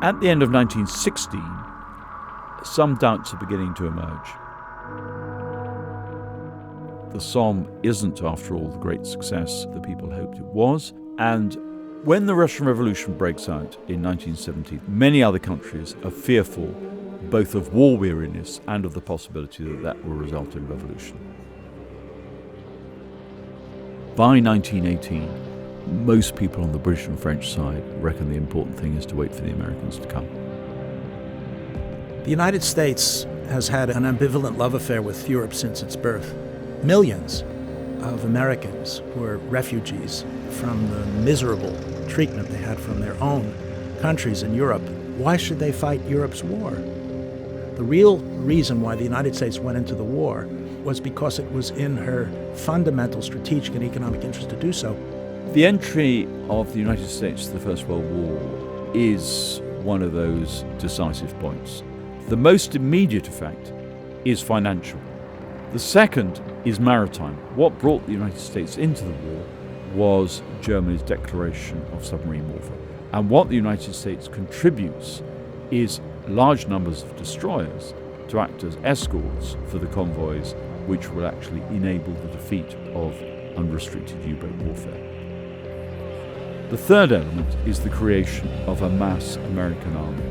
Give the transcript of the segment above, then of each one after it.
At the end of 1916, some doubts are beginning to emerge. The Somme isn't, after all, the great success the people hoped it was. And when the Russian Revolution breaks out in 1917, many other countries are fearful both of war weariness and of the possibility that that will result in revolution. By 1918, most people on the British and French side reckon the important thing is to wait for the Americans to come. The United States has had an ambivalent love affair with Europe since its birth. Millions of Americans were refugees from the miserable treatment they had from their own countries in Europe. Why should they fight Europe's war? The real reason why the United States went into the war was because it was in her fundamental strategic and economic interest to do so. The entry of the United States to the First World War is one of those decisive points. The most immediate effect is financial. The second is maritime. What brought the United States into the war was Germany's declaration of submarine warfare. And what the United States contributes is large numbers of destroyers to act as escorts for the convoys, which will actually enable the defeat of unrestricted U-boat warfare. The third element is the creation of a mass American army.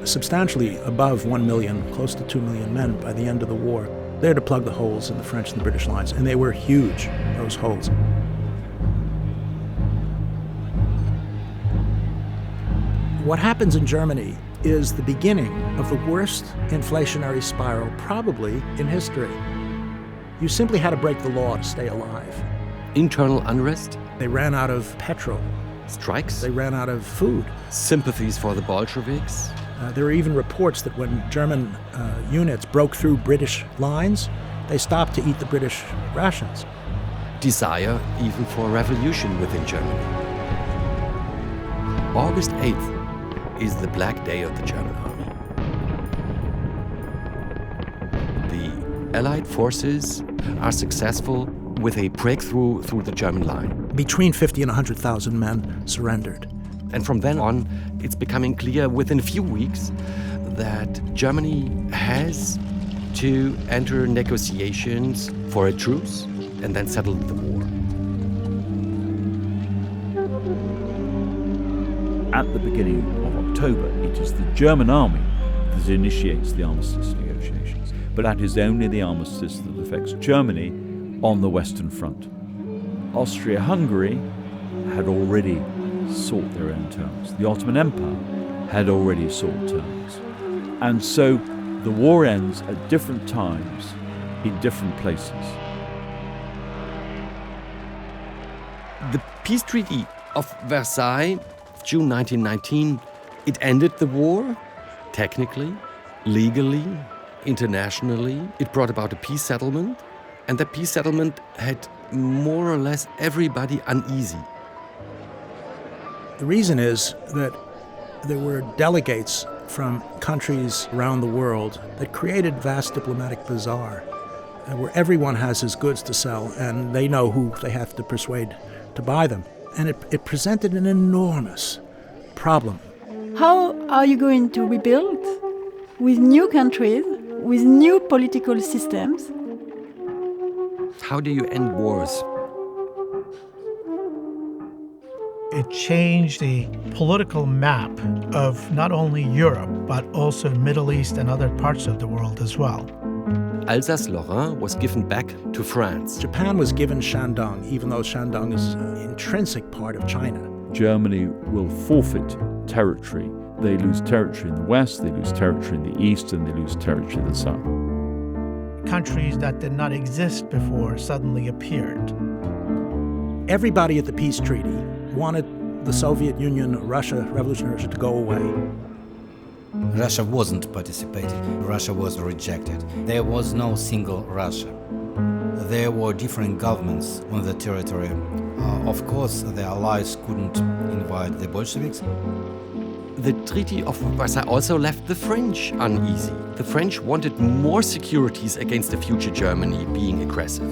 Substantially above 1 million, close to 2 million men by the end of the war, there to plug the holes in the French and the British lines, and they were huge, those holes. What happens in Germany is the beginning of the worst inflationary spiral probably in history. You simply had to break the law to stay alive. Internal unrest? They ran out of petrol. Strikes? They ran out of food. Sympathies for the Bolsheviks? There are even reports that when German units broke through British lines, they stopped to eat the British rations. Desire even for revolution within Germany. August 8th is the Black Day of the German army. The Allied forces are successful with a breakthrough through the German line. Between 50 and 100,000 men surrendered. And from then on, it's becoming clear within a few weeks that Germany has to enter negotiations for a truce and then settle the war. At the beginning of October, it is the German army that initiates the armistice negotiations. But that is only the armistice that affects Germany on the Western Front. Austria-Hungary had already sought their own terms. The Ottoman Empire had already sought terms. And so the war ends at different times in different places. The peace treaty of Versailles, June 1919, it ended the war, technically, legally, internationally. It brought about a peace settlement, and that peace settlement had more or less everybody uneasy. The reason is that there were delegates from countries around the world that created vast diplomatic bazaar, where everyone has his goods to sell and they know who they have to persuade to buy them. And it presented an enormous problem. How are you going to rebuild with new countries, with new political systems? How do you end wars? It changed the political map of not only Europe, but also Middle East and other parts of the world as well. Alsace-Lorraine was given back to France. Japan was given Shandong, even though Shandong is an intrinsic part of China. Germany will forfeit territory. They lose territory in the west, they lose territory in the east, and they lose territory in the south. Countries that did not exist before suddenly appeared. Everybody at the peace treaty wanted the Soviet Union, Revolutionary Russia, to go away. Russia wasn't participating. Russia was rejected. There was no single Russia. There were different governments on the territory. Of course, the Allies couldn't invite the Bolsheviks. The Treaty of Versailles also left the French uneasy. The French wanted more securities against the future Germany being aggressive.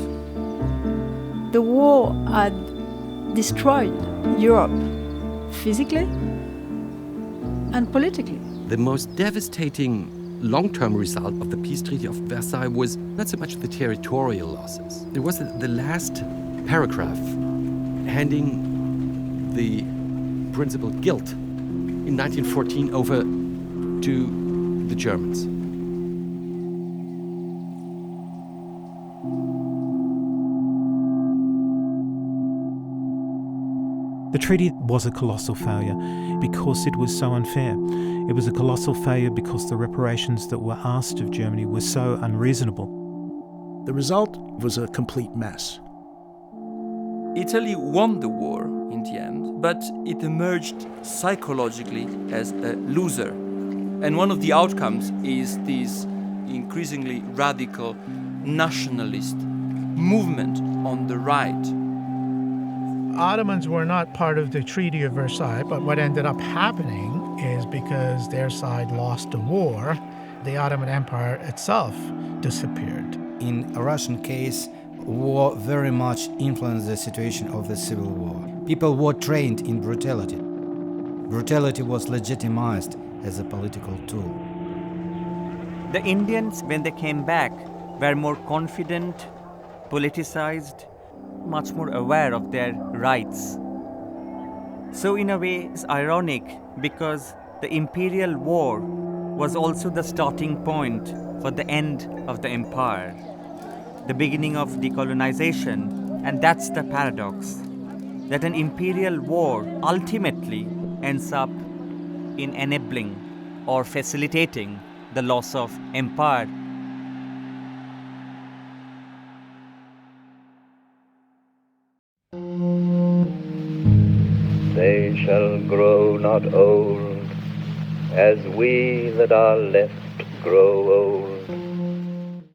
The war had destroyed Europe physically, and politically. The most devastating long-term result of the Peace Treaty of Versailles was not so much the territorial losses. It was the last paragraph handing the principal guilt in 1914 over to the Germans. The treaty was a colossal failure because it was so unfair. It was a colossal failure because the reparations that were asked of Germany were so unreasonable. The result was a complete mess. Italy won the war in the end, but it emerged psychologically as a loser. And one of the outcomes is this increasingly radical nationalist movement on the right. Ottomans were not part of the Treaty of Versailles, but what ended up happening is because their side lost the war, the Ottoman Empire itself disappeared. In a Russian case, war very much influenced the situation of the civil war. People were trained in brutality. Brutality was legitimized as a political tool. The Indians, when they came back, were more confident, politicized, much more aware of their rights. So in a way, it's ironic because the imperial war was also the starting point for the end of the empire, the beginning of decolonization, and that's the paradox, that an imperial war ultimately ends up in enabling or facilitating the loss of empire. They shall grow not old, as we that are left grow old.